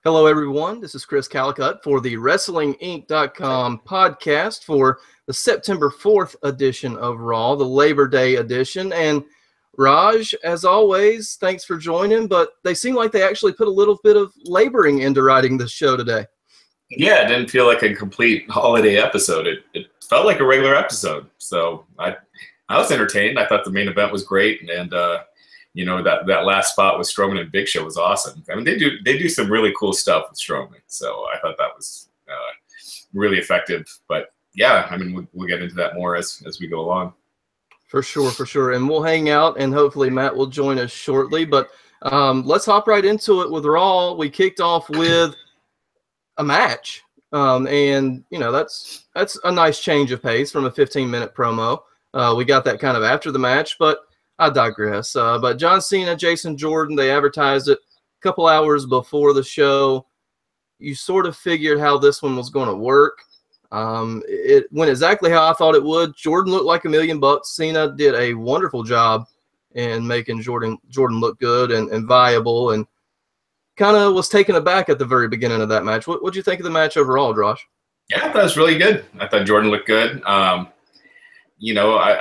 Hello, everyone. This is Chris Callicutt for the WrestlingInc.com podcast for the September 4th edition of Raw, the Labor Day edition. And Raj, as always, thanks for joining, but they seem like they actually put a little bit of laboring into writing this show today. Yeah, it didn't feel like a complete holiday episode. It felt like a regular episode. So I was entertained. I thought the main event was great, and that last spot with Strowman and Big Show was awesome. I mean, they do some really cool stuff with Strowman. So I thought that was really effective. But yeah, I mean, we'll get into that more as we go along. For sure. And we'll hang out, and hopefully Matt will join us shortly. But let's hop right into it with Raw. We kicked off with a match. And, you know, that's a nice change of pace from a 15-minute promo. We got that kind of after the match, but I digress. But John Cena, Jason Jordan, they advertised it a couple hours before the show. You sort of figured how this one was going to work. It went exactly how I thought it would. Jordan looked like $1 million. Cena did a wonderful job in making Jordan look good and viable, and kind of was taken aback at the very beginning of that match. What'd you think of the match overall, Josh? Yeah, I thought it was really good. I thought Jordan looked good. I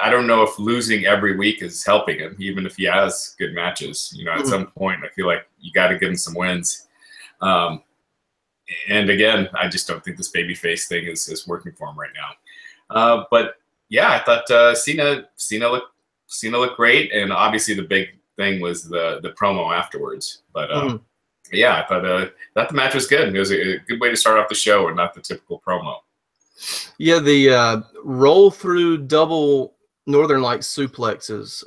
don't know if losing every week is helping him, even if he has good matches. You know, at some point, I feel like you got to give him some wins. And again, I just don't think this babyface thing is working for him right now. But yeah, I thought Cena looked great, and obviously the big thing was the promo afterwards. But yeah, I thought the match was good. It was a good way to start off the show, and not the typical promo. Yeah, the roll through double Northern Lights suplexes,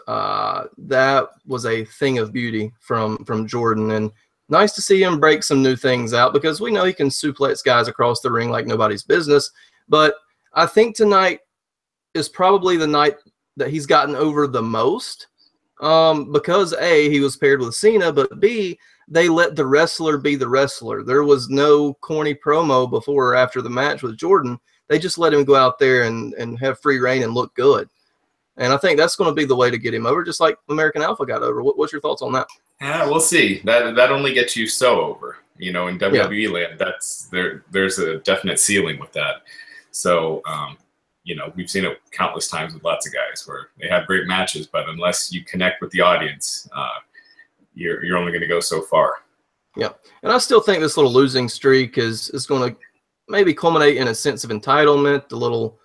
that was a thing of beauty from Jordan, and nice to see him break some new things out, because we know he can suplex guys across the ring like nobody's business. But I think tonight is probably the night that he's gotten over the most, because A, he was paired with Cena, but B, they let the wrestler be the wrestler. There was no corny promo before or after the match with Jordan. They just let him go out there and have free reign and look good. And I think that's going to be the way to get him over, just like American Alpha got over. What's your thoughts on that? Yeah, we'll see. That only gets you so over. You know, in WWE land, there's a definite ceiling with that. So, we've seen it countless times with lots of guys where they have great matches, but unless you connect with the audience, you're only going to go so far. Yeah, and I still think this little losing streak is going to maybe culminate in a sense of entitlement, a little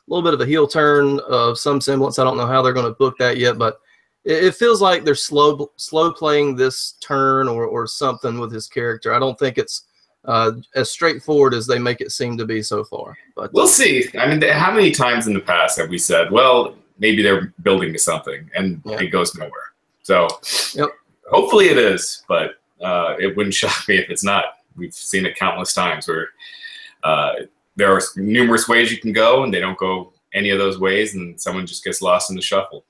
bit of a heel turn of some semblance. I don't know how they're going to book that yet, but it feels like they're slow playing this turn or something with his character. I don't think it's as straightforward as they make it seem to be so far. But we'll see. I mean, how many times in the past have we said, well, maybe they're building to something, and it goes nowhere? So hopefully it is, but it wouldn't shock me if it's not. We've seen it countless times where there are numerous ways you can go, and they don't go any of those ways, and someone just gets lost in the shuffle.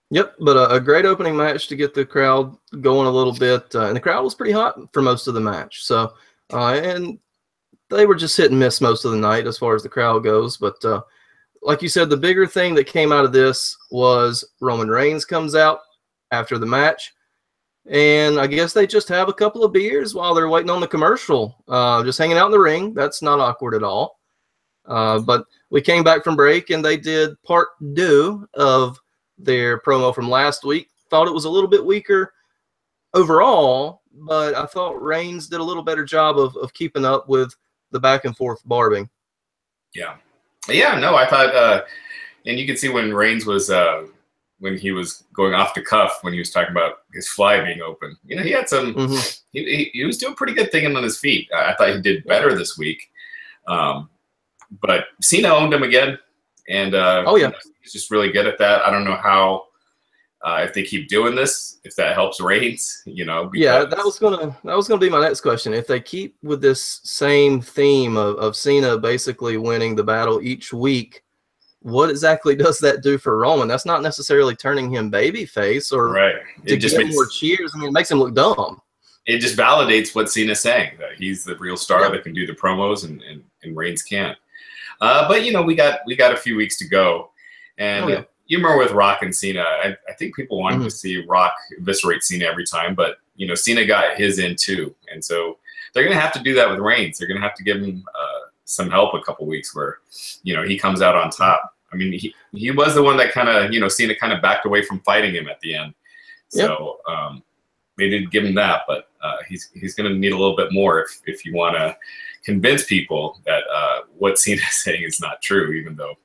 Yep, but a great opening match to get the crowd going a little bit, and the crowd was pretty hot for most of the match. So, and they were just hit and miss most of the night as far as the crowd goes. But like you said, the bigger thing that came out of this was Roman Reigns comes out after the match, and I guess they just have a couple of beers while they're waiting on the commercial, just hanging out in the ring. That's not awkward at all. But we came back from break, and they did part 2 of their promo from last week. Thought it was a little bit weaker overall, but I thought Reigns did a little better job of keeping up with the back and forth barbing. Yeah, no, I thought, and you can see when Reigns was when he was going off the cuff, when he was talking about his fly being open. You know, he had some. He was doing a pretty good thing on his feet. I thought he did better this week, but Cena owned him again, and he's just really good at that. I don't know how if they keep doing this, if that helps Reigns. Yeah, that was gonna be my next question. If they keep with this same theme of Cena basically winning the battle each week, what exactly does that do for Roman? That's not necessarily turning him babyface or to get more cheers. I mean, it makes him look dumb. It just validates what Cena's saying, that he's the real star that can do the promos and Reigns can't. But we got a few weeks to go, and you remember with Rock and Cena, I think people wanted to see Rock eviscerate Cena every time, but Cena got his in too, and so they're going to have to do that with Reigns. They're going to have to give him some help a couple weeks where, he comes out on top. I mean, he was the one that kind of, Cena kind of backed away from fighting him at the end. So they did give him that, but he's going to need a little bit more if you want to convince people that what Cena is saying is not true, even though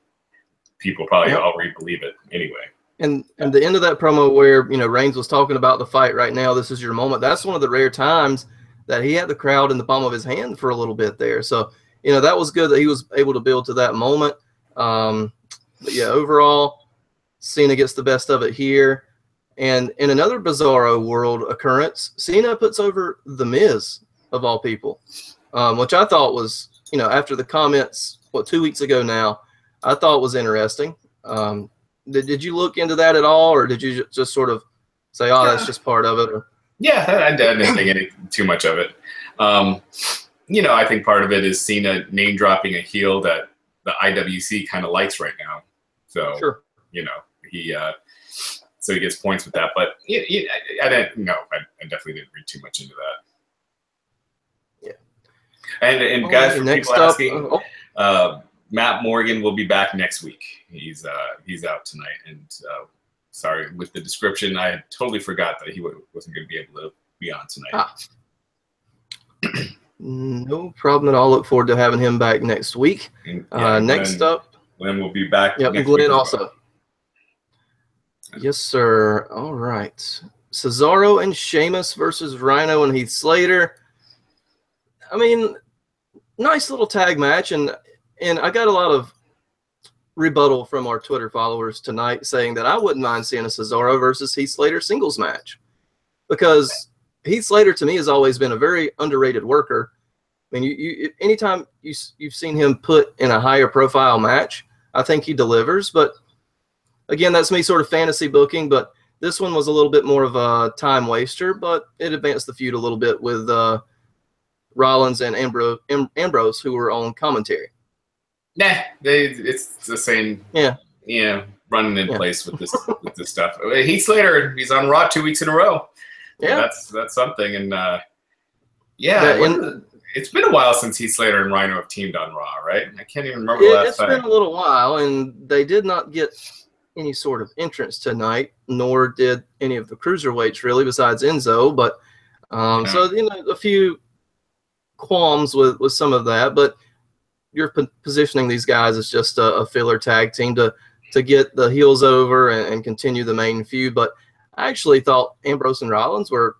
people probably already believe it anyway. And the end of that promo where, Reigns was talking about the fight right now, this is your moment. That's one of the rare times that he had the crowd in the palm of his hand for a little bit there. So, that was good that he was able to build to that moment. But yeah, overall, Cena gets the best of it here. And in another Bizarro world occurrence, Cena puts over The Miz, of all people, which I thought was, after the comments, 2 weeks ago now, I thought was interesting. Did you look into that at all, or did you just sort of say, oh, that's just part of it? Or? Yeah, I didn't think too much of it. I think part of it is Cena name-dropping a heel that the IWC kind of likes right now. So, sure. So he gets points with that. But I definitely didn't read too much into that. Yeah. And guys, for people asking, Matt Morgan will be back next week. He's out tonight, and sorry with the description, I totally forgot that he wasn't going to be able to be on tonight. No problem at all. Look forward to having him back next week. Next up, Glenn will be back. Yep, next Glenn week also. Well. Yes, sir. All right, Cesaro and Sheamus versus Rhino and Heath Slater. I mean, nice little tag match, and I got a lot of rebuttal from our Twitter followers tonight saying that I wouldn't mind seeing a Cesaro versus Heath Slater singles match, because Heath Slater to me has always been a very underrated worker. I mean, anytime you've seen him put in a higher profile match, I think he delivers. But again, that's me sort of fantasy booking, but this one was a little bit more of a time waster, but it advanced the feud a little bit with Rollins and Ambrose, who were on commentary. Nah, it's the same. Running in place with this stuff. Heath Slater, he's on Raw 2 weeks in a row. Yeah, that's something. And it's been a while since Heath Slater and Rhino have teamed on Raw, right? I can't even remember the last time. It's been a little while, and they did not get any sort of entrance tonight, nor did any of the cruiserweights really, besides Enzo. But so a few qualms with some of that, but you're positioning these guys as just a filler tag team to get the heels over and continue the main feud. But I actually thought Ambrose and Rollins were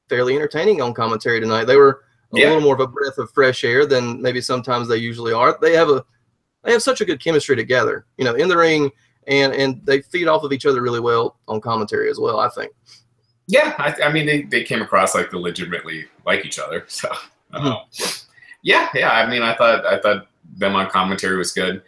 fairly entertaining on commentary tonight. They were a little more of a breath of fresh air than maybe sometimes they usually are. They have such a good chemistry together, in the ring, and they feed off of each other really well on commentary as well, I think. Yeah, I mean, they came across like they legitimately like each other. So, yeah. I mean, I thought them on commentary was good.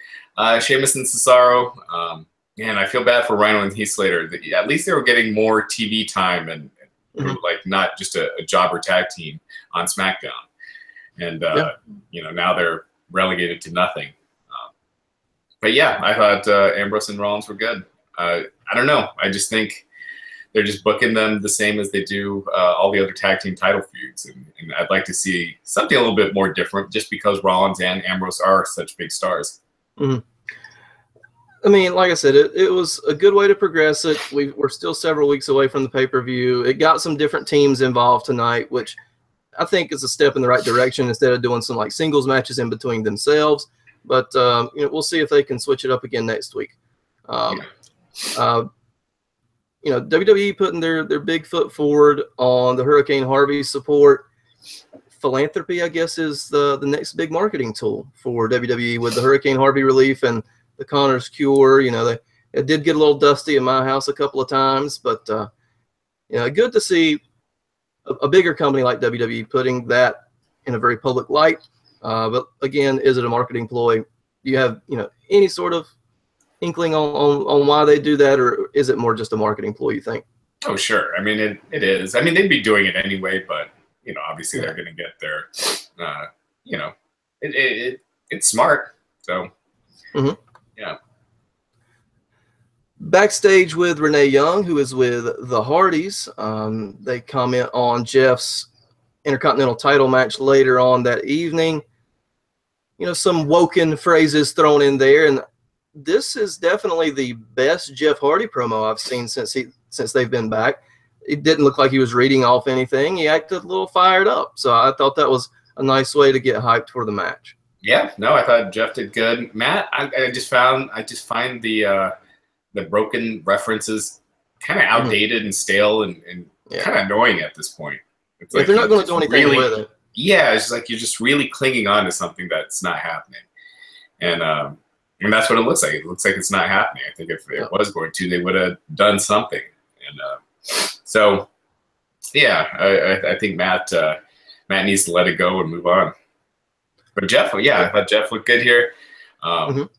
Sheamus and Cesaro, man, I feel bad for Rhino and Heath Slater. At least they were getting more TV time and like not just a jobber tag team on SmackDown. And, now they're relegated to nothing. But yeah, I thought Ambrose and Rollins were good. I don't know. I just think they're just booking them the same as they do all the other tag team title feuds. And I'd like to see something a little bit more different just because Rollins and Ambrose are such big stars. Mm-hmm. I mean, like I said, it was a good way to progress it. We're still several weeks away from the pay-per-view. It got some different teams involved tonight, which I think is a step in the right direction instead of doing some like singles matches in between themselves. But, we'll see if they can switch it up again next week. WWE putting their big foot forward on the Hurricane Harvey support. Philanthropy, I guess, is the next big marketing tool for WWE with the Hurricane Harvey relief and the Connor's Cure. It did get a little dusty in my house a couple of times, but good to see a bigger company like WWE putting that in a very public light. But again, is it a marketing ploy? Do you have any sort of inkling on why they do that, or is it more just a marketing ploy, you think? Oh, sure. I mean, it is. I mean, they'd be doing it anyway, but obviously they're going to get their, it's smart. So, yeah. Backstage with Renee Young, who is with the Hardys, they comment on Jeff's Intercontinental title match later on that evening. You know, some woken phrases thrown in there, and this is definitely the best Jeff Hardy promo I've seen since they've been back. It didn't look like he was reading off anything. He acted a little fired up, so I thought that was a nice way to get hyped for the match. Yeah, no, I thought Jeff did good. Matt, I just find the broken references kind of outdated and stale and kind of annoying at this point. It's like they're not going to do anything with it. Yeah, it's like you're just really clinging on to something that's not happening, and that's what it looks like. It looks like it's not happening. I think if it was going to, they would have done something. And so, yeah, I think Matt needs to let it go and move on. But Jeff, I thought Jeff looked good here. But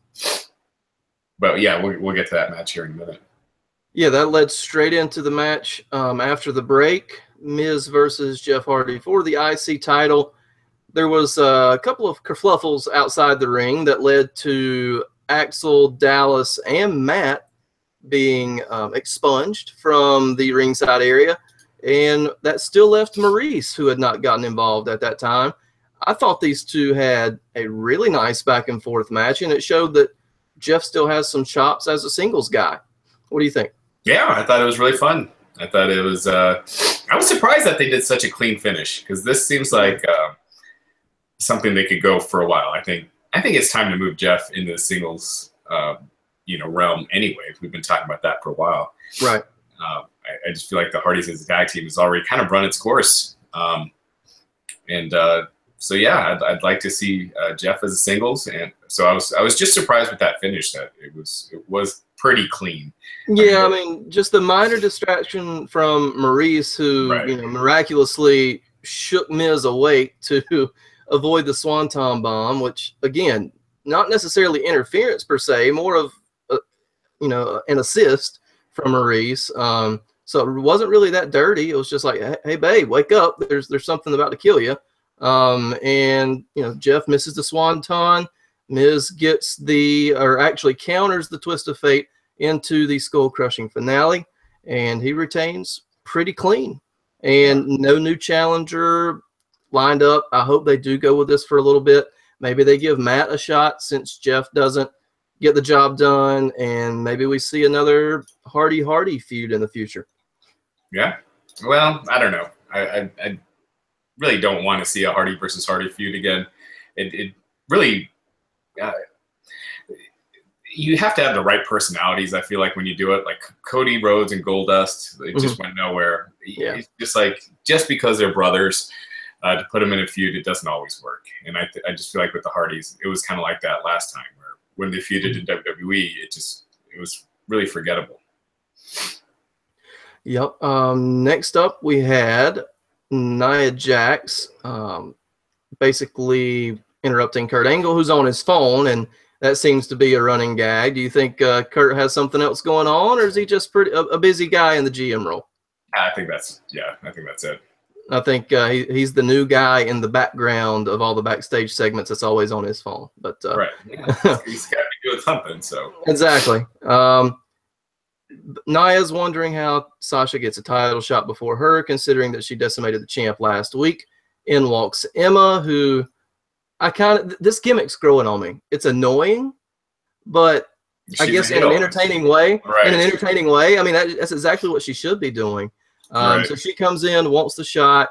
yeah, we'll get to that match here in a minute. Yeah, that led straight into the match after the break. Miz versus Jeff Hardy for the IC title. There was a couple of kerfluffles outside the ring that led to Axel, Dallas, and Matt being expunged from the ringside area. And that still left Maurice, who had not gotten involved at that time. I thought these two had a really nice back and forth match, and it showed that Jeff still has some chops as a singles guy. What do you think? Yeah, I thought it was really fun. I thought it was I was surprised that they did such a clean finish, because this seems like something they could go for a while. I think it's time to move Jeff into the singles realm anyway. We've been talking about that for a while. Right. I just feel like the Hardys as a tag team has already kind of run its course. So yeah, I'd like to see Jeff as a singles, and so I was just surprised with that finish, that it was pretty clean. Yeah, I mean, just the minor distraction from Maurice, who miraculously shook Miz awake to avoid the Swanton Bomb, which again, not necessarily interference per se, more of an assist from Maurice. So it wasn't really that dirty. It was just like, hey babe, wake up. There's something about to kill you. And Jeff misses the Swanton. Miz actually counters the Twist of Fate into the skull crushing finale, and he retains pretty clean. And no new challenger lined up. I hope they do go with this for a little bit. Maybe they give Matt a shot since Jeff doesn't get the job done, and maybe we see another Hardy feud in the future. Yeah. Well, I don't know. I really don't want to see a Hardy versus Hardy feud again. It really you have to have the right personalities. I feel like when you do it, like Cody Rhodes and Goldust, they just went nowhere. Yeah. It's just like, just because they're brothers, to put them in a feud, it doesn't always work. And I just feel like with the Hardys, it was kind of like that last time, where when they feuded in WWE, it was really forgettable. Yep. Next up, we had Nia Jax basically interrupting Kurt Angle, who's on his phone, and that seems to be a running gag. Do you think Kurt has something else going on, or is he just a busy guy in the GM role? I think that's it. I think he's the new guy in the background of all the backstage segments that's always on his phone. But right, yeah. He's got to be doing something. So exactly. Nia's wondering how Sasha gets a title shot before her, considering that she decimated the champ last week. In walks Emma, who this gimmick's growing on me. It's annoying, but I guess in an entertaining way. Right. In an entertaining way. I mean, that's exactly what she should be doing. So she comes in, wants the shot,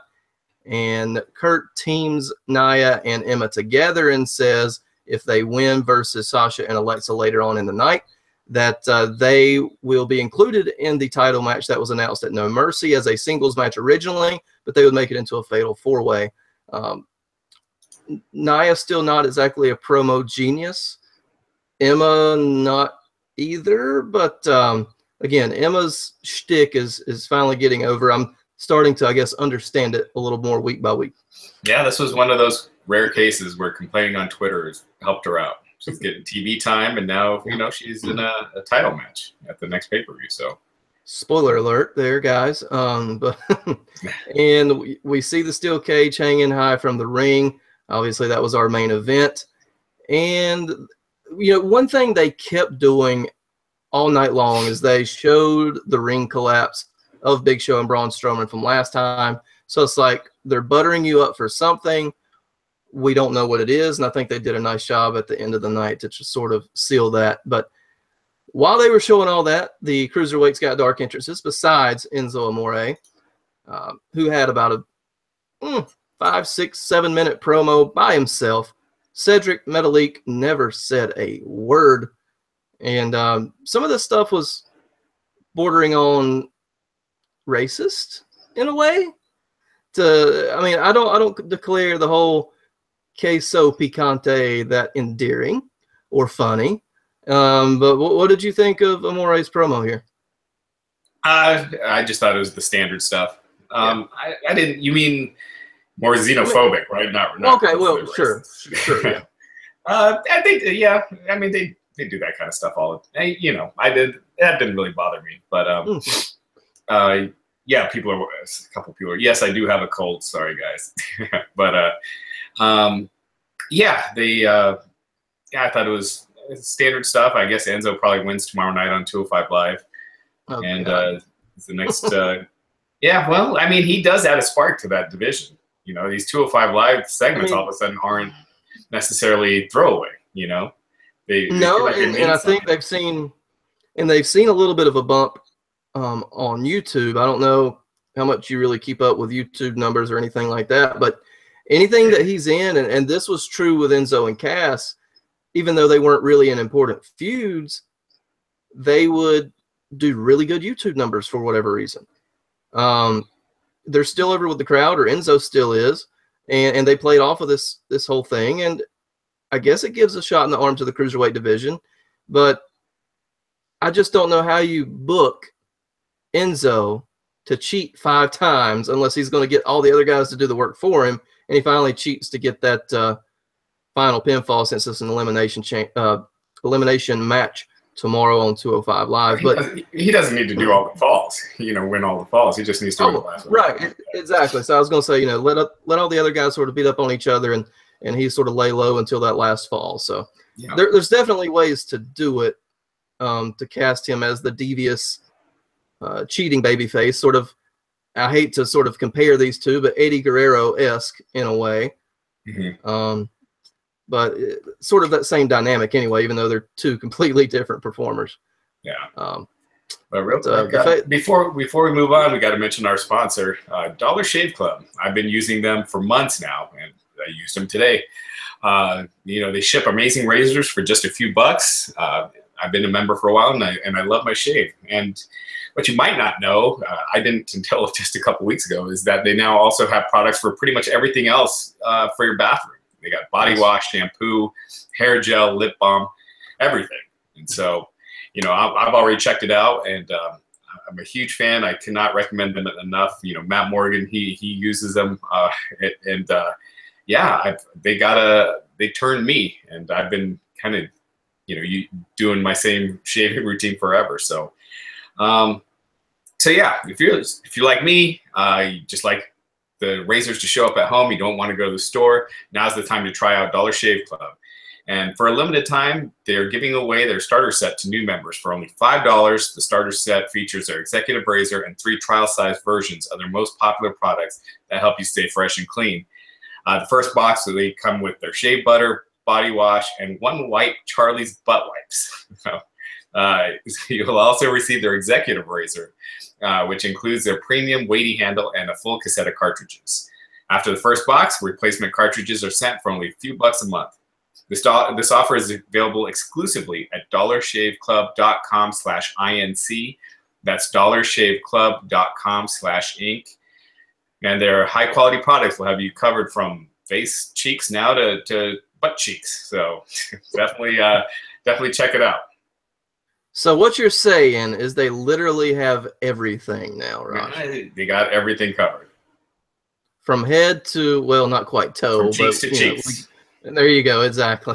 and Kurt teams Nia and Emma together and says if they win versus Sasha and Alexa later on in the night, that they will be included in the title match that was announced at No Mercy as a singles match originally, but they would make it into a fatal four-way. Nia's still not exactly a promo genius. Emma not either, but again, Emma's shtick is finally getting over. I'm starting to, I guess, understand it a little more week by week. Yeah, this was one of those rare cases where complaining on Twitter has helped her out. She's getting TV time, and now she's in a title match at the next pay-per-view. So, spoiler alert, there, guys. But and we see the steel cage hanging high from the ring. Obviously, that was our main event. And one thing they kept doing all night long is they showed the ring collapse of Big Show and Braun Strowman from last time. So it's like they're buttering you up for something. We don't know what it is, and I think they did a nice job at the end of the night to just sort of seal that. But while they were showing all that, the cruiserweights got dark entrances besides Enzo Amore, who had about a 5, 6, 7 minute promo by himself. Cedric Metalik never said a word, and some of this stuff was bordering on racist in a way. I mean, I don't declare the whole queso picante that endearing or funny. But what did you think of Amore's promo here? I just thought it was the standard stuff. I didn't. You mean more xenophobic, right? Not okay. Well, sure. Yeah. I think, yeah. I mean, they do that kind of stuff all. You know, that didn't really bother me, but yeah, a couple people are. Yes, I do have a cold. Sorry, guys, but yeah, I thought it was standard stuff. I guess Enzo probably wins tomorrow night on 205 Live, and the next. Yeah, well, I mean, he does add a spark to that division. You know, these 205 Live segments all of a sudden aren't necessarily throwaway. You know, and I think they've seen a little bit of a bump on YouTube. I don't know how much you really keep up with YouTube numbers or anything like that, but anything that he's in, and this was true with Enzo and Cass, even though they weren't really in important feuds, they would do really good YouTube numbers for whatever reason. They're still over with the crowd, or Enzo still is, and they played off of this whole thing, and I guess it gives a shot in the arm to the cruiserweight division, but I just don't know how you book Enzo to cheat 5 times unless he's going to get all the other guys to do the work for him, and he finally cheats to get that final pinfall since it's an elimination match tomorrow on 205 Live. But he doesn't need to do all the falls, win all the falls. He just needs to win the last one. Right, exactly. So I was going to say, let all the other guys sort of beat up on each other, and he sort of lay low until that last fall. So there's definitely ways to do it, to cast him as the devious cheating babyface. Sort of, I hate to sort of compare these two, but Eddie Guerrero-esque in a way. Mm-hmm. But sort of that same dynamic anyway, even though they're two completely different performers. Yeah. But real quick, before we move on, we got to mention our sponsor, Dollar Shave Club. I've been using them for months now, and I used them today. They ship amazing razors for just a few bucks. I've been a member for a while, and I love my shave. And what you might not know, I didn't until just a couple weeks ago, is that they now also have products for pretty much everything else for your bathroom. They got body wash, shampoo, hair gel, lip balm, everything. And so, I've already checked it out, and I'm a huge fan. I cannot recommend them enough. Matt Morgan, he uses them, they turned me, and I've been kind of, doing my same shaving routine forever. So, yeah, if you're like me, you just like the razors to show up at home, you don't want to go to the store, now's the time to try out Dollar Shave Club. And for a limited time, they're giving away their starter set to new members for only $5. The starter set features their executive razor and 3 trial-sized versions of their most popular products that help you stay fresh and clean. The first box, so they come with their shave butter, body wash, and 1 white Charlie's butt wipes. You'll also receive their executive razor, which includes their premium weighty handle and a full cassette of cartridges. After the first box, replacement cartridges are sent for only a few bucks a month. This offer is available exclusively at dollarshaveclub.com/INC. That's dollarshaveclub.com/Inc. And their high-quality products will have you covered from face cheeks now to butt cheeks. So definitely check it out. So what you're saying is they literally have everything now, right? They got everything covered. From head to, well, not quite toe. From cheeks to cheeks. There you go, exactly.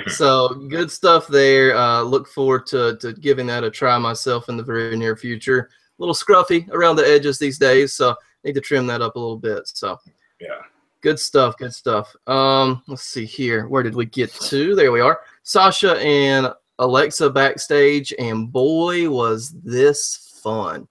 So good stuff there. Look forward to giving that a try myself in the very near future. A little scruffy around the edges these days, so need to trim that up a little bit. So yeah, good stuff, good stuff. Let's see here. Where did we get to? There we are. Sasha and Alexa backstage, and boy, was this fun.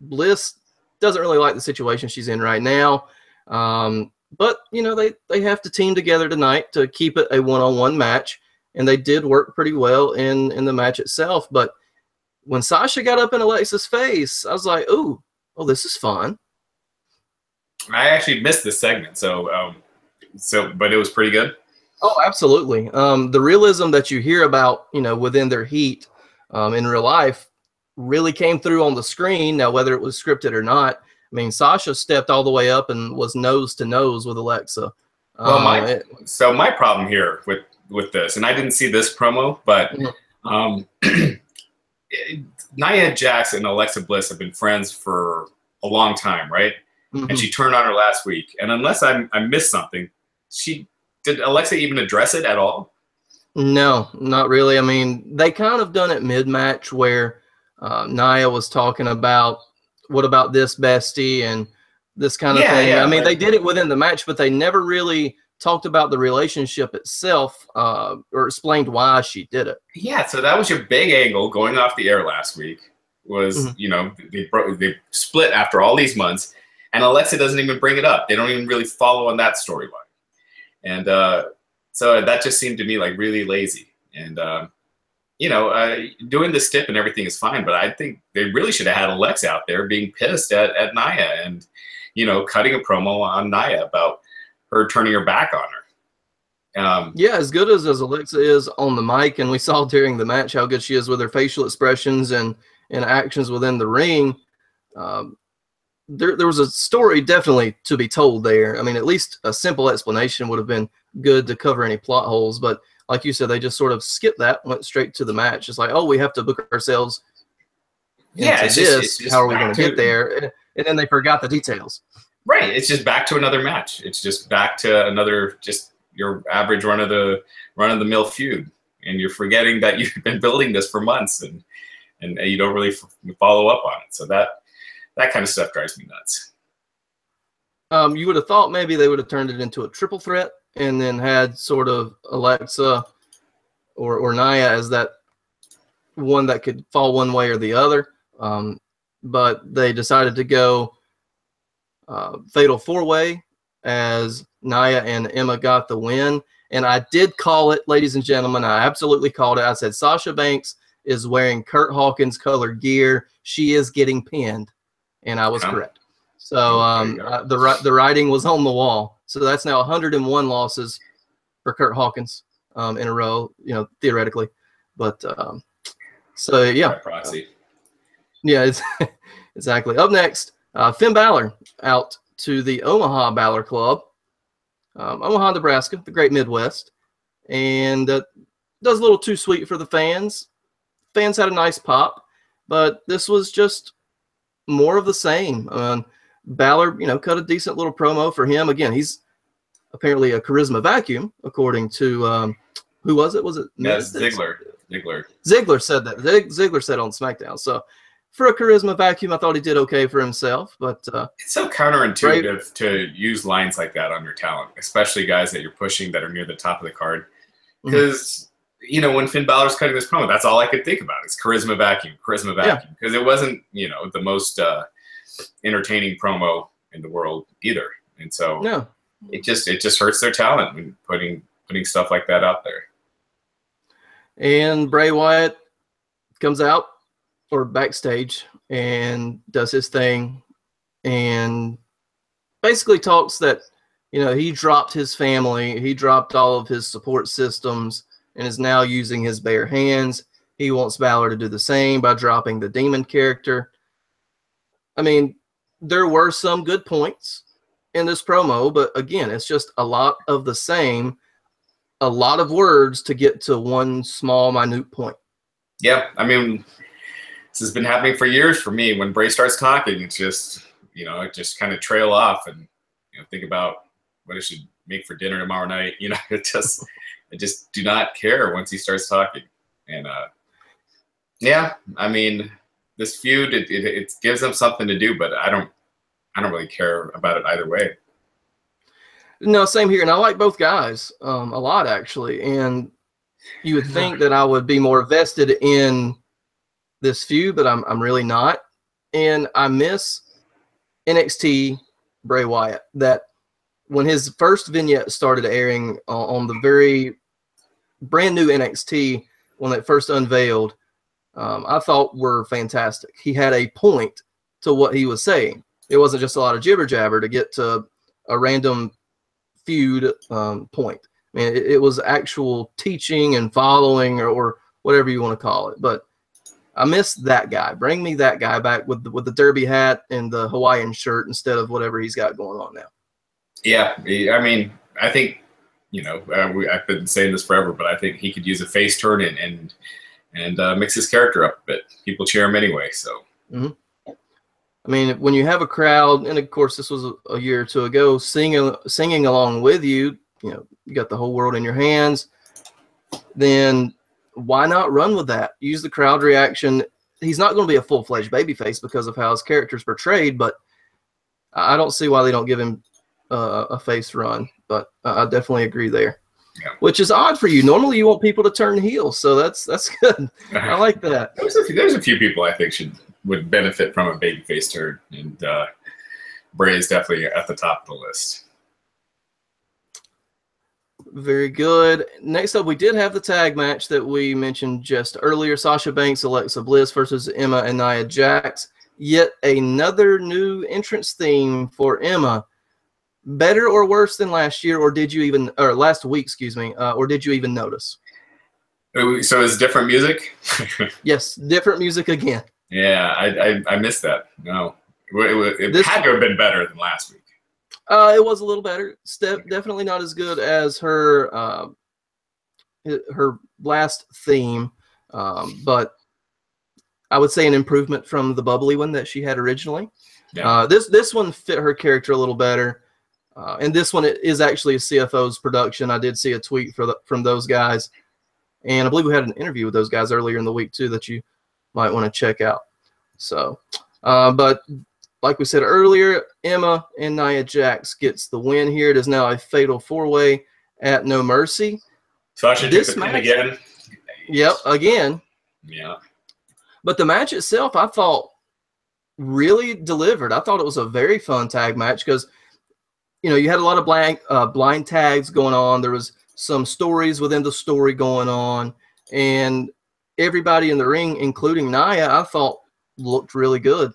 Bliss doesn't really like the situation she's in right now. But, you know, they have to team together tonight to keep it a one-on-one match, and they did work pretty well in the match itself. But when Sasha got up in Alexa's face, I was like, ooh, oh, this is fun. I actually missed this segment, but it was pretty good. Oh, absolutely. The realism that you hear about, you know, within their heat in real life really came through on the screen. Now, whether it was scripted or not, I mean, Sasha stepped all the way up and was nose to nose with Alexa. Well, my problem here with this, and I didn't see this promo, but Nia Jax and Alexa Bliss have been friends for a long time, right? Mm-hmm. And she turned on her last week. And unless I missed something, did Alexa even address it at all? No, not really. I mean, they kind of done it mid-match where Nia was talking about, what about this, bestie, and this kind of thing. I mean, they did it within the match, but they never really talked about the relationship itself or explained why she did it. Yeah, so that was your big angle going off the air last week was, you know, they split after all these months, and Alexa doesn't even bring it up. They don't even really follow on that storyline. And so that just seemed to me like really lazy. And, you know, doing the stip and everything is fine, but I think they really should have had Alexa out there being pissed at Nia and, you know, cutting a promo on Nia about her turning her back on her. Yeah, as good as Alexa is on the mic, and we saw during the match how good she is with her facial expressions and actions within the ring, there was a story definitely to be told there. I mean, at least a simple explanation would have been good to cover any plot holes, but like you said, they just sort of skipped that, went straight to the match. It's like, oh, we have to book ourselves into this. How are we going to get there? And then they forgot the details. Right. It's just back to another match. It's just back to another, just your average run of the mill feud. And you're forgetting that you've been building this for months and you don't really follow up on it. So that kind of stuff drives me nuts. You would have thought maybe they would have turned it into a triple threat and then had sort of Alexa or Nia as that one that could fall one way or the other. But they decided to go fatal four-way as Nia and Emma got the win. And I did call it, ladies and gentlemen. I absolutely called it. I said Sasha Banks is wearing Kurt Hawkins colored gear. She is getting pinned. And I was correct. So the writing was on the wall. So that's now 101 losses for Kurt Hawkins in a row, you know, theoretically. But so, yeah. Proxy. Yeah, it's exactly. Up next, Finn Balor out to the Omaha Balor Club. Omaha, Nebraska, the great Midwest. And does a little too sweet for the fans. Fans had a nice pop, but this was just more of the same. Balor, you know, cut a decent little promo for him. Again, he's apparently a charisma vacuum, according to who was it? Was it Ziggler? Ziggler said that. Ziggler said on SmackDown. So for a charisma vacuum, I thought he did okay for himself. But it's so counterintuitive to use lines like that on your talent, especially guys that you're pushing that are near the top of the card. Because you know, when Finn Balor's cutting this promo, that's all I could think about is charisma vacuum. Because it wasn't, you know, the most entertaining promo in the world either. And so it just hurts their talent when putting stuff like that out there. And Bray Wyatt comes out or backstage and does his thing and basically talks that, you know, he dropped his family, he dropped all of his support systems and is now using his bare hands. He wants Balor to do the same by dropping the demon character. I mean, there were some good points in this promo, but again, it's just a lot of the same, a lot of words to get to one small, minute point. Yeah, I mean, this has been happening for years for me. When Bray starts talking, it's just, you know, it just kind of trail off and, you know, think about what I should make for dinner tomorrow night. You know, I just do not care once he starts talking. And yeah, I mean, this feud, it gives them something to do, but I don't really care about it either way. No, same here. And I like both guys a lot, actually. And you would think that I would be more vested in this feud, but I'm really not. And I miss NXT Bray Wyatt. That when his first vignette started airing on the very brand new NXT, when it first unveiled, I thought were fantastic. He had a point to what he was saying. It wasn't just a lot of jibber jabber to get to a random feud point. I mean, it was actual teaching and following, or whatever you want to call it. But I miss that guy. Bring me that guy back with the derby hat and the Hawaiian shirt instead of whatever he's got going on now. Yeah, I mean, I think, I've been saying this forever, but I think he could use a face turn and mix his character up a bit. People cheer him anyway, so. Mm-hmm. I mean, when you have a crowd, and of course this was a year or two ago, singing along with you, you got the whole world in your hands, then why not run with that? Use the crowd reaction. He's not going to be a full-fledged babyface because of how his character's portrayed, but I don't see why they don't give him a face run. But I definitely agree there. Yeah. Which is odd for you. Normally you want people to turn heel, so that's good. I like that. There's a few people I think would benefit from a babyface turn, and Bray is definitely at the top of the list. Very good. Next up, we did have the tag match that we mentioned just earlier. Sasha Banks, Alexa Bliss versus Emma and Nia Jax. Yet another new entrance theme for Emma. Better or worse than last year, or last week, excuse me, or did you even notice? So it's different music? Yes, different music again. Yeah, I missed that. No, it had to have been better than last week. It was a little better. Definitely not as good as her last theme, but I would say an improvement from the bubbly one that she had originally. Yeah. This one fit her character a little better, and this one is actually a CFO's production. I did see a tweet from those guys, and I believe we had an interview with those guys earlier in the week too that you might want to check out. So, but like we said earlier, Emma and Nia Jax gets the win here. It is now a fatal four-way at No Mercy. Sasha took the pin again. Yep, again. Yeah. But the match itself, I thought, really delivered. I thought it was a very fun tag match because, you had a lot of blind tags going on. There was some stories within the story going on, and everybody in the ring, including Nia, I thought looked really good.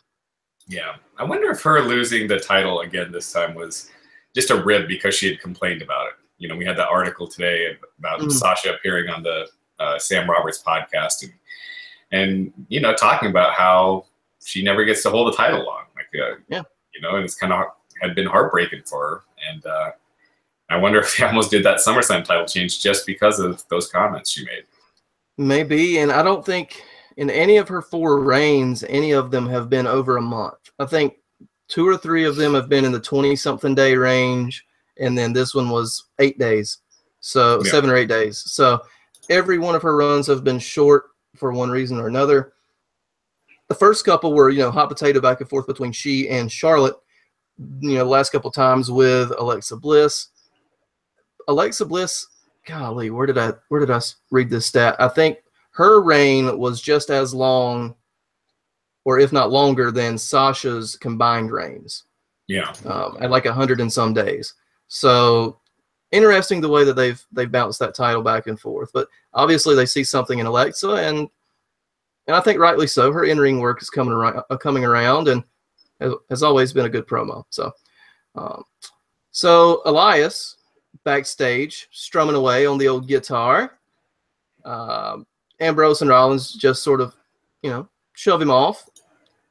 Yeah. I wonder if her losing the title again this time was just a rib because she had complained about it. We had that article today about Sasha appearing on the Sam Roberts podcast and talking about how she never gets to hold the title long. And it's kind of had been heartbreaking for her. And I wonder if they almost did that SummerSlam title change just because of those comments she made. Maybe, and I don't think in any of her 4 reigns, any of them have been over a month. I think 2 or 3 of them have been in the 20-something day range, and then this one was 8 days, so 7 or 8 days. So every one of her runs have been short for one reason or another. The first couple were, hot potato back and forth between she and Charlotte. The last couple times with Alexa Bliss. Alexa Bliss, golly, where did I read this stat? I think her reign was just as long, or if not longer, than Sasha's combined reigns. Yeah, at like 100 and some days. So interesting the way that they've bounced that title back and forth. But obviously they see something in Alexa, and I think rightly so. Her in-ring work is coming around, and has always been a good promo. So Elias backstage strumming away on the old guitar. Ambrose and Rollins just sort of, shove him off.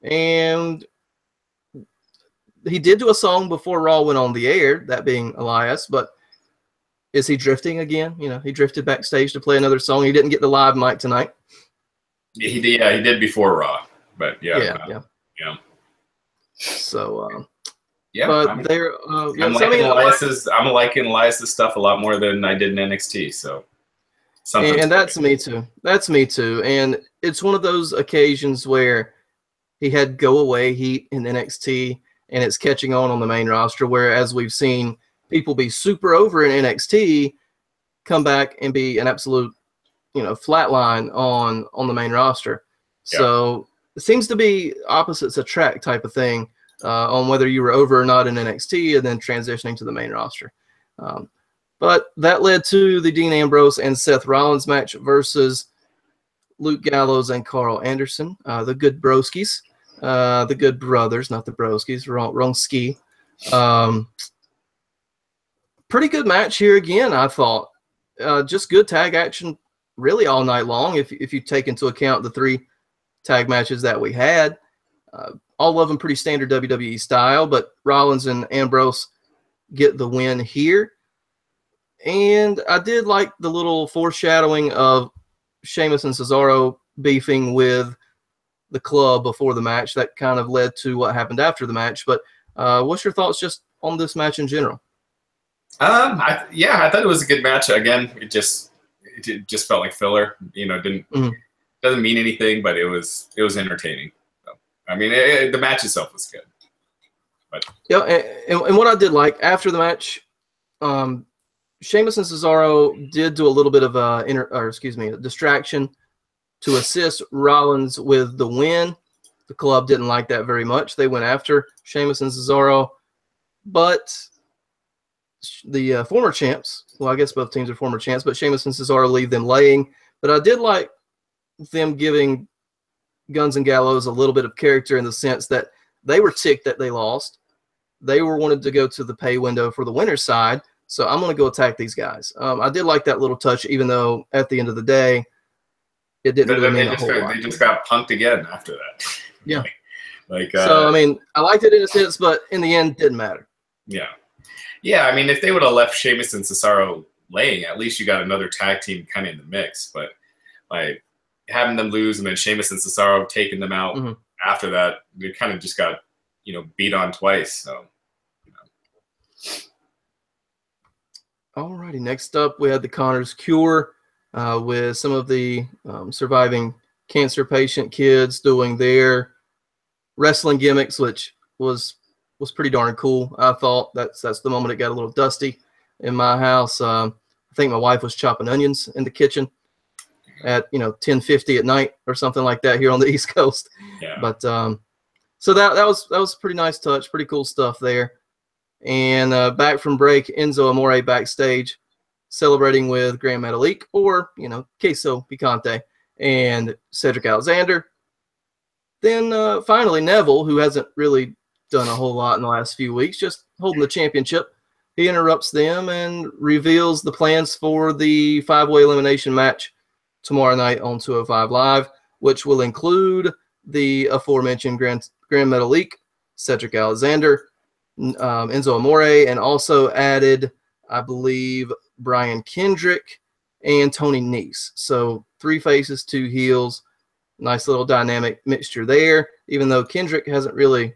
And he did do a song before Raw went on the air, that being Elias, but is he drifting again? He drifted backstage to play another song. He didn't get the live mic tonight. He did before Raw, but yeah. So, but I'm liking Elias's stuff a lot more than I did in NXT. So, and that's me too. That's me too. And it's one of those occasions where he had go away heat in NXT, and it's catching on the main roster. Whereas we've seen people be super over in NXT, come back and be an absolute, flatline on the main roster. Yeah. So it seems to be opposites attract type of thing on whether you were over or not in NXT, and then transitioning to the main roster. But that led to the Dean Ambrose and Seth Rollins match versus Luke Gallows and Carl Anderson, the good broskies, the good brothers, not the broskies, wrong ski. Pretty good match here again, I thought. Just good tag action really all night long if you take into account the 3 tag matches that we had. All of them pretty standard WWE style, but Rollins and Ambrose get the win here. And I did like the little foreshadowing of Sheamus and Cesaro beefing with the club before the match. That kind of led to what happened after the match. But what's your thoughts just on this match in general? I thought it was a good match. Again, it just felt like filler. You know, doesn't mean anything, but it was entertaining. So, I mean, the match itself was good. But yeah, and what I did like after the match, Sheamus and Cesaro did do a little bit of a distraction to assist Rollins with the win. The club didn't like that very much. They went after Sheamus and Cesaro, but the former champs, well, I guess both teams are former champs, but Sheamus and Cesaro leave them laying. But I did like them giving Guns and Gallows a little bit of character in the sense that they were ticked that they lost. They wanted to go to the pay window for the winner's side, so I'm going to go attack these guys. I did like that little touch, even though at the end of the day, it didn't really mean a whole lot. They just got punked again after that. Yeah. So, I mean, I liked it in a sense, but in the end, it didn't matter. Yeah. Yeah, I mean, if they would have left Sheamus and Cesaro laying, at least you got another tag team kind of in the mix. But like having them lose and then Sheamus and Cesaro taking them out after that, they kind of just got, beat on twice. So, Alrighty, next up we had the Connor's Cure with some of the surviving cancer patient kids doing their wrestling gimmicks, which was pretty darn cool. I thought that's the moment it got a little dusty in my house. I think my wife was chopping onions in the kitchen at 10:50 at night or something like that here on the East Coast. Yeah. But so that was a pretty nice touch, pretty cool stuff there. And back from break, Enzo Amore backstage celebrating with Gran Metalik, or Queso Picante and Cedric Alexander. Then finally Neville, who hasn't really done a whole lot in the last few weeks, just holding the championship. He interrupts them and reveals the plans for the 5-way elimination match tomorrow night on 205 Live, which will include the aforementioned Gran Metalik, Cedric Alexander, Enzo Amore, and also added, I believe, Brian Kendrick and Tony Nese. So 3 faces, 2 heels. Nice little dynamic mixture there, even though Kendrick hasn't really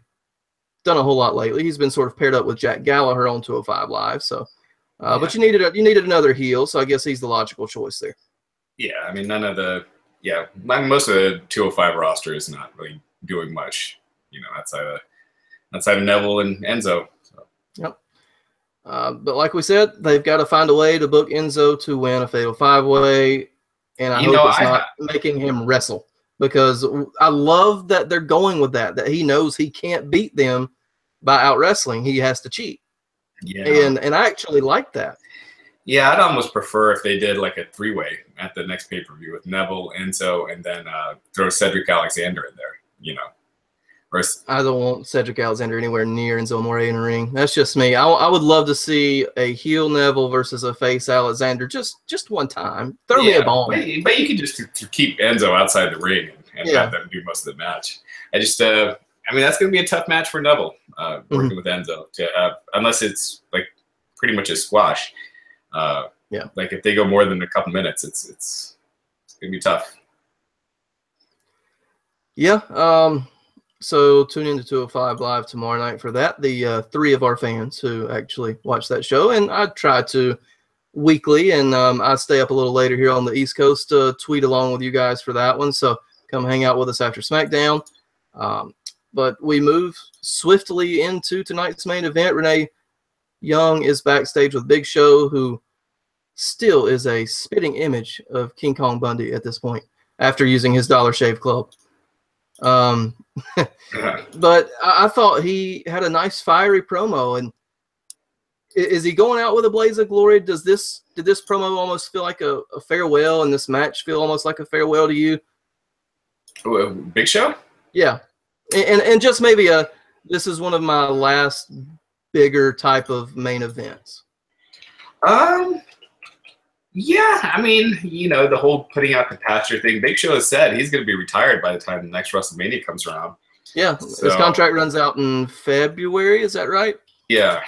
done a whole lot lately. He's been sort of paired up with Jack Gallagher on 205 Live. So, but you needed another heel, so I guess he's the logical choice there. Yeah, I mean, most of the 205 roster is not really doing much, outside of Neville and Enzo. So. Yep. But like we said, they've got to find a way to book Enzo to win a Fatal 5-Way, and I hope it's not making him wrestle, because I love that they're going with that he knows he can't beat them by out wrestling. He has to cheat. Yeah. And I actually like that. Yeah, I'd almost prefer if they did like a 3-way at the next pay-per-view with Neville, Enzo, and then throw Cedric Alexander in there, I don't want Cedric Alexander anywhere near Enzo Amore in a ring. That's just me. I would love to see a heel Neville versus a face Alexander just one time. Throw me a ball. But you can just keep Enzo outside the ring and have them do most of the match. That's going to be a tough match for Neville working with Enzo to have, unless it's like pretty much a squash. Like if they go more than a couple minutes, it's going to be tough. Yeah. So tune in to 205 Live tomorrow night for that. The 3 of our fans who actually watch that show, and I try to weekly, and I stay up a little later here on the East Coast to tweet along with you guys for that one. So come hang out with us after SmackDown. But we move swiftly into tonight's main event. Renee Young is backstage with Big Show, who still is a spitting image of King Kong Bundy at this point after using his Dollar Shave Club. But I thought he had a nice fiery promo. And is he going out with a blaze of glory? Did this promo almost feel like a farewell, and this match feel almost like a farewell to you? Big Show? Yeah. And just maybe this is one of my last bigger type of main events. Yeah, I mean, the whole putting out the pasture thing. Big Show has said he's going to be retired by the time the next WrestleMania comes around. Yeah, so, his contract runs out in February. Is that right? Yeah.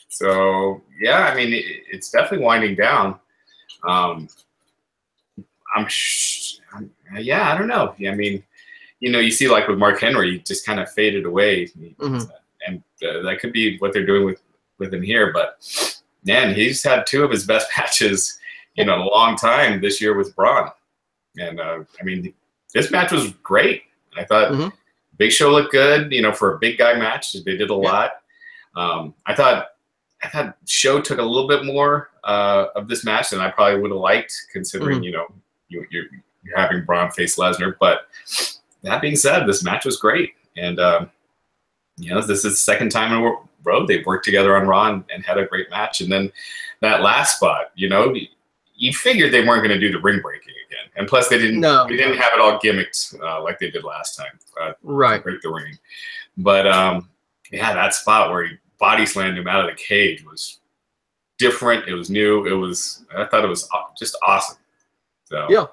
So yeah, I mean, it's definitely winding down. Yeah, I don't know. I mean, you see like with Mark Henry, he just kind of faded away, and that could be what they're doing with him here. But man, he's had two of his best matches in a long time this year with Braun, and I mean, this match was great. I thought Big Show looked good, for a big guy match. They did a lot. I thought Show took a little bit more of this match than I probably would have liked, considering you're having Braun face Lesnar. But that being said, this match was great, and this is the second time in a row they've worked together on Raw and had a great match. And then that last spot, you figured they weren't going to do the ring breaking again, and plus they didn't have it all gimmicked like they did last time, right? To break the ring, but yeah, that spot where he body slammed him out of the cage was different. It was new. I thought it was just awesome. So yeah,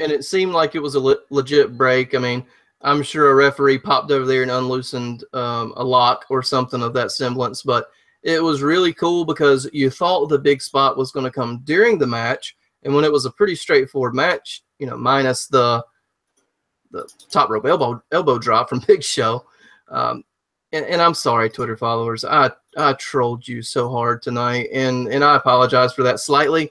and it seemed like it was a legit break. I mean, I'm sure a referee popped over there and unloosened a lock or something of that semblance, but it was really cool because you thought the big spot was going to come during the match, and when it was a pretty straightforward match, minus the top rope elbow drop from Big Show. And I'm sorry, Twitter followers. I trolled you so hard tonight, and I apologize for that slightly,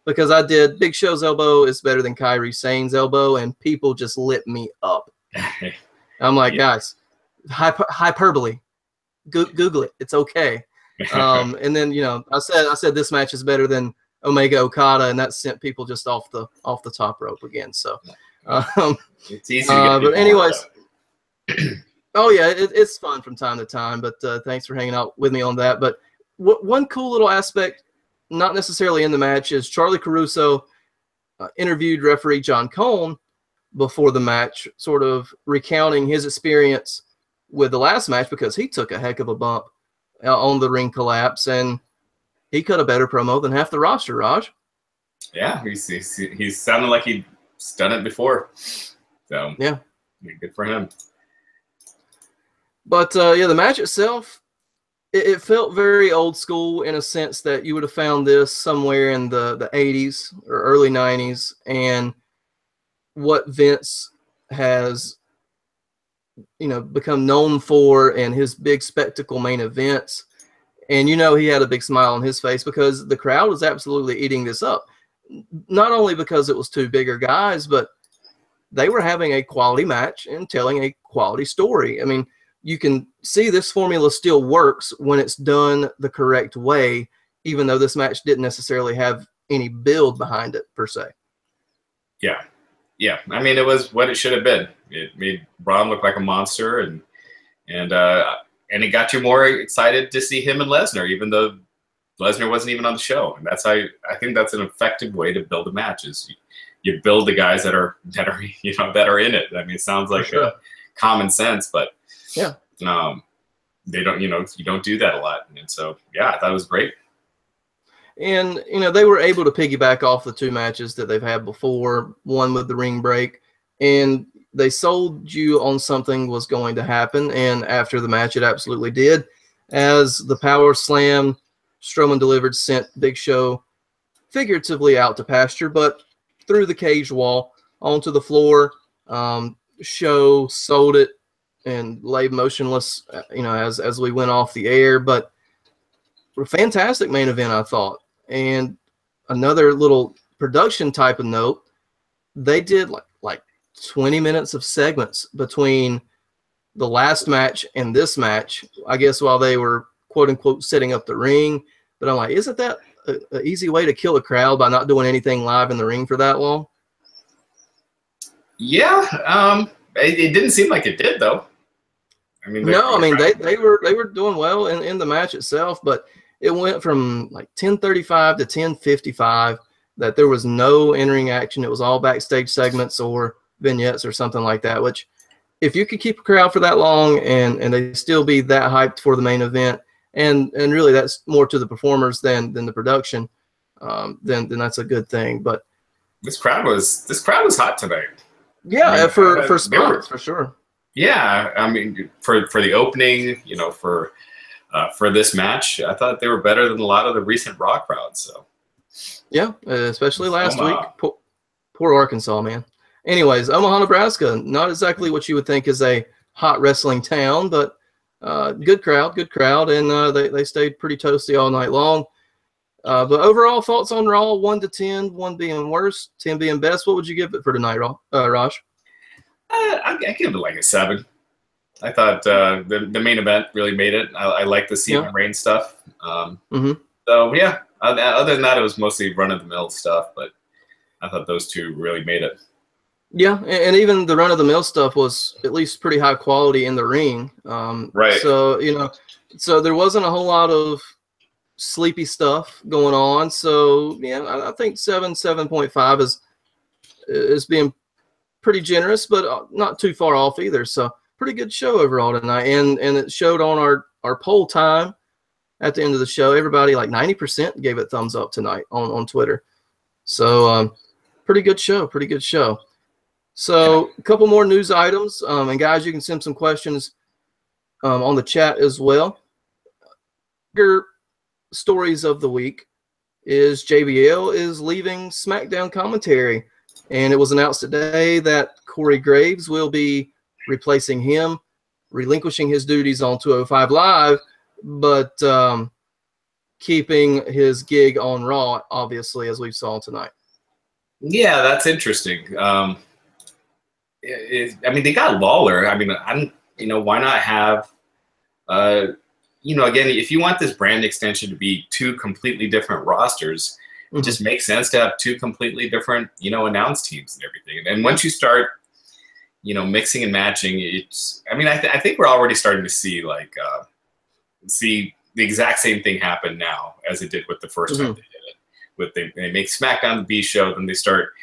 because I did. Big Show's elbow is better than Kairi Sane's elbow, and people just lit me up. I'm like, guys, hyperbole. Google it. It's okay. And then I said this match is better than Omega Okada, and that sent people just off the top rope again. So it's easy to get but anyways. Oh, yeah, it's fun from time to time, but thanks for hanging out with me on that. But one cool little aspect, not necessarily in the match, is Charlie Caruso interviewed referee John Cone before the match, sort of recounting his experience with the last match, because he took a heck of a bump on the ring collapse, and he cut a better promo than half the roster, Raj. Yeah, he's sounded like he'd done it before. So, yeah, good for him. But, the match itself, it felt very old school in a sense that you would have found this somewhere in the 80s or early 90s. And what Vince has, become known for and his big spectacle main events. And, he had a big smile on his face because the crowd was absolutely eating this up. Not only because it was two bigger guys, but they were having a quality match and telling a quality story. I mean, you can see this formula still works when it's done the correct way, even though this match didn't necessarily have any build behind it per se. Yeah. Yeah. I mean, it was what it should have been. It made Braun look like a monster, and it got you more excited to see him and Lesnar, even though Lesnar wasn't even on the show. And that's how I think that's an effective way to build a match, is you build the guys that are in it. I mean, it sounds like common sense, but yeah, they don't, you don't do that a lot. And so, yeah, I thought it was great. And, they were able to piggyback off the two matches that they've had before, one with the ring break, and they sold you on something was going to happen. And after the match, it absolutely did, as the power slam Strowman delivered sent Big Show figuratively out to pasture, but through the cage wall onto the floor. Show sold it and lay motionless, as we went off the air. But a fantastic main event, I thought. And another little production type of note, they did like 20 minutes of segments between the last match and this match, I guess, while they were quote unquote setting up the ring. But I'm like, isn't that an easy way to kill a crowd by not doing anything live in the ring for that long? Yeah. It didn't seem like it did, though. I mean, no, I mean they were doing well in the match itself, but it went from like 10:35 to 10:55 that there was no in-ring action. It was all backstage segments or vignettes or something like that, which if you could keep a crowd for that long and they still be that hyped for the main event, and really that's more to the performers than the production, then that's a good thing. But this crowd was hot tonight. Yeah, I mean, for spots, for sure. Yeah, I mean, for the opening, you know, for this match, I thought they were better than a lot of the recent Raw crowds. So, yeah, especially last week. Poor Arkansas, man. Anyways, Omaha, Nebraska, not exactly what you would think is a hot wrestling town, but good crowd, and they stayed pretty toasty all night long. But overall thoughts on Raw, 1 to 10, 1 being worst, 10 being best. What would you give it for tonight, Raj? I give it like a 7. I thought the main event really made it. I like the Cena and Reigns stuff. So yeah, other than that, it was mostly run-of-the-mill stuff. But I thought those two really made it. Yeah, and even the run-of-the-mill stuff was at least pretty high quality in the ring. Right. So so there wasn't a whole lot of sleepy stuff going on. So yeah, I think 7.5 is being pretty generous, but not too far off either. So pretty good show overall tonight, and it showed on our poll time at the end of the show. Everybody, like 90%, gave it thumbs up tonight on Twitter. So pretty good show. So a couple more news items, and guys, you can send some questions on the chat as well. Your stories of the week is JBL is leaving SmackDown commentary, and it was announced today that Corey Graves will be replacing him, relinquishing his duties on 205 Live, but keeping his gig on Raw, obviously, as we saw tonight. Yeah, that's interesting. I mean, they got Lawler. I mean, why not have, again, if you want this brand extension to be 2 completely different rosters, it just makes sense to have 2 completely different, announce teams and everything. And once you start, mixing and matching, I think we're already starting to see see the exact same thing happen now as it did with the first time they did it. They make SmackDown the B show, then they start,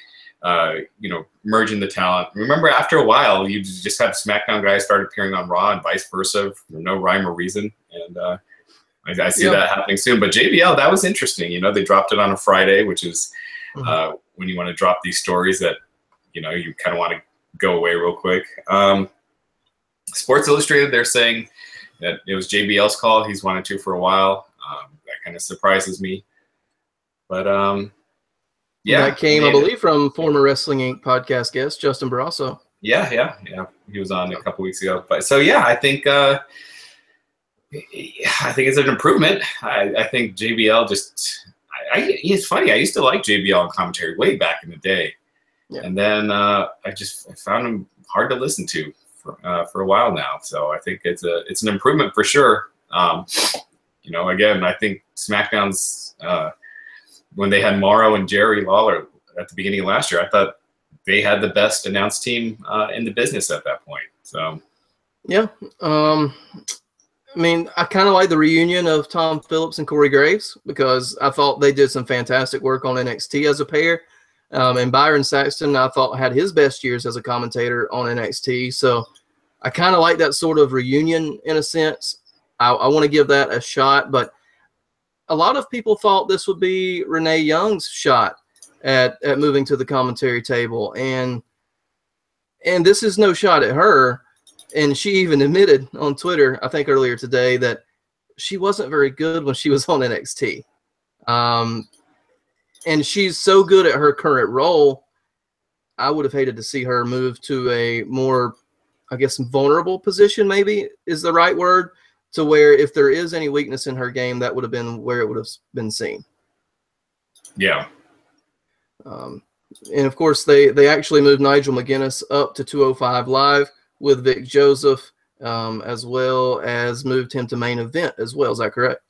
merging the talent. Remember, after a while, you just have SmackDown guys start appearing on Raw and vice versa for no rhyme or reason. And I see that happening soon. But JBL, that was interesting. They dropped it on a Friday, which is when you want to drop these stories that, you kind of want to go away real quick. Sports Illustrated, they're saying that it was JBL's call. He's wanted to for a while. That kind of surprises me. But yeah, that came, I believe, from former Wrestling Inc. podcast guest Justin Barrasso. Yeah. He was on a couple weeks ago. But so yeah, I think it's an improvement. I think JBL it's funny. I used to like JBL on commentary way back in the day, and then I found him hard to listen to for a while now. So I think it's an improvement for sure. Again, I think SmackDown's. When they had Morrow and Jerry Lawler at the beginning of last year, I thought they had the best announced team in the business at that point. So, yeah. I mean, I kind of like the reunion of Tom Phillips and Corey Graves because I thought they did some fantastic work on NXT as a pair. And Byron Saxton, I thought, had his best years as a commentator on NXT. So I kind of like that sort of reunion in a sense. I want to give that a shot, but a lot of people thought this would be Renee Young's shot at moving to the commentary table. And this is no shot at her. And she even admitted on Twitter, I think earlier today, that she wasn't very good when she was on NXT. And she's so good at her current role, I would have hated to see her move to a more, I guess, vulnerable position, maybe is the right word, to where if there is any weakness in her game, that would have been where it would have been seen. Yeah. And of course, they actually moved Nigel McGuinness up to 205 Live with Vic Joseph, as well as moved him to main event as well. Is that correct?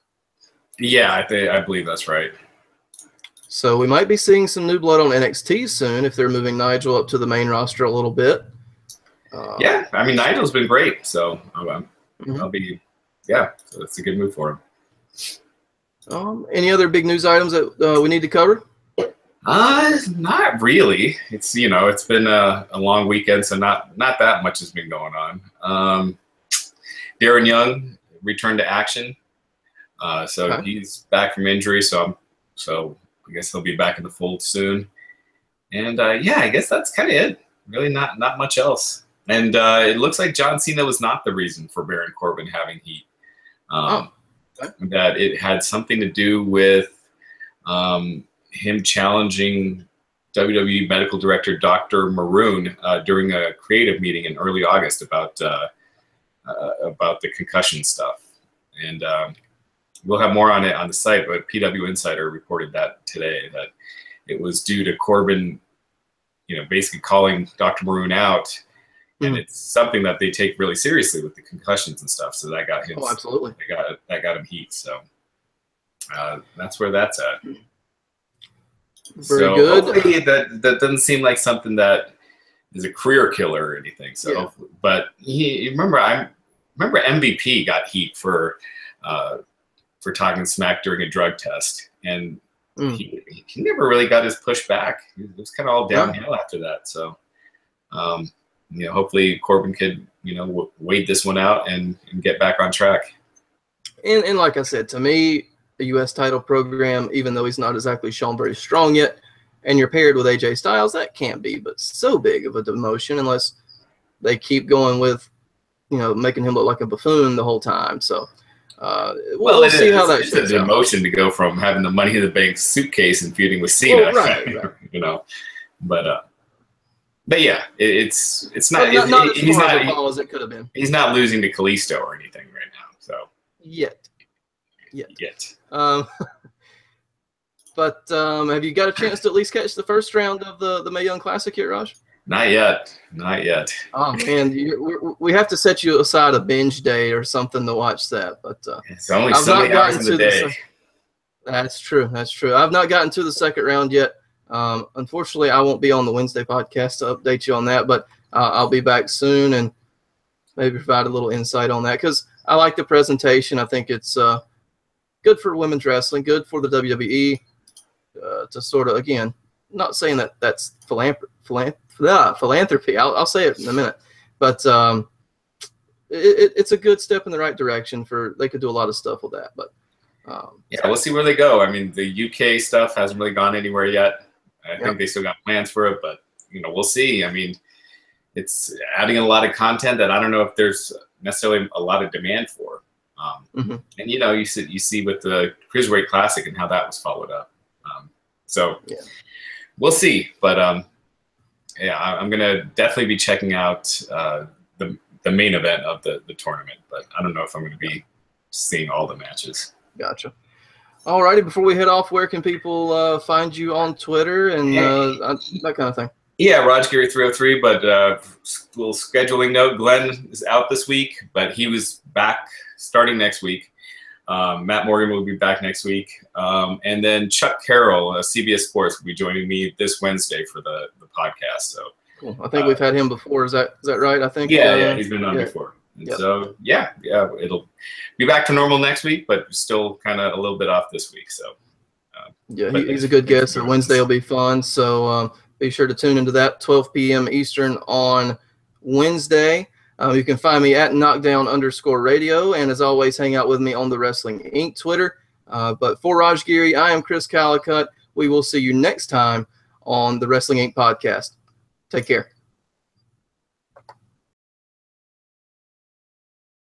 Yeah, I believe that's right. So we might be seeing some new blood on NXT soon if they're moving Nigel up to the main roster a little bit. Yeah, I mean, Nigel's been great, so I'll be, so it's a good move for him. Any other big news items that we need to cover? Not really. It's it's been a long weekend, so not that much has been going on. Darren Young returned to action, so he's back from injury. So I guess he'll be back in the fold soon. And yeah, I guess that's kind of it. Really, not much else. And it looks like John Cena was not the reason for Baron Corbin having heat. That it had something to do with him challenging WWE medical director Dr. Maroon during a creative meeting in early August about the concussion stuff. And we'll have more on it on the site, but PW Insider reported that today, that it was due to Corbin, basically calling Dr. Maroon out. And it's something that they take really seriously with the concussions and stuff. So that got him. Oh, absolutely. That got him heat. So that's where that's at. Very good. Hopefully that doesn't seem like something that is a career killer or anything. So, but I remember MVP got heat for talking smack during a drug test, and he never really got his push back. It was kind of all downhill after that. So. Hopefully Corbin could, wait this one out and get back on track. And like I said, to me, a U.S. title program, even though he's not exactly shown very strong yet, and you're paired with AJ Styles, that can't be but so big of a demotion unless they keep going with, making him look like a buffoon the whole time. So we'll see how that shakes out. It's a demotion to go from having the Money in the Bank suitcase and feuding with Cena, right. But yeah, it's not. He's not as far as it could have been. He's not losing to Kalisto or anything right now. So yet. But have you got a chance to at least catch the first round of the Mae Young Classic yet, Raj? Not yet. Oh man, we have to set you aside a binge day or something to watch that. But it's only so many hours in the day. That's true. I've not gotten to the second round yet. Unfortunately, I won't be on the Wednesday podcast to update you on that, but I'll be back soon and maybe provide a little insight on that because I like the presentation. I think it's good for women's wrestling, good for the WWE to sort of, again, not saying that that's philanthropy. I'll say it in a minute, but it's a good step in the right direction. They could do a lot of stuff with that, but we'll see where they go. I mean, the UK stuff hasn't really gone anywhere yet. I think they still got plans for it, but we'll see. I mean, it's adding a lot of content that I don't know if there's necessarily a lot of demand for. And you see with the Cruiserweight Classic and how that was followed up. We'll see. But I'm gonna definitely be checking out the main event of the tournament. But I don't know if I'm gonna be seeing all the matches. Gotcha. All righty. Before we head off, where can people find you on Twitter and that kind of thing? Yeah, RajGiri303. But little scheduling note: Glenn is out this week, but he was back starting next week. Matt Morgan will be back next week, and then Chuck Carroll, CBS Sports, will be joining me this Wednesday for the podcast. So cool. I think we've had him before. Is that right? I think. Yeah, he's been on before. So it'll be back to normal next week, but still kind of a little bit off this week. So he's a good guest. So Wednesday will be fun. So be sure to tune into that 12 p.m. Eastern on Wednesday. You can find me at knockdown_radio, and as always, hang out with me on the Wrestling Inc. Twitter. But for Raj Giri, I am Chris Callicutt. We will see you next time on the Wrestling Inc. podcast. Take care.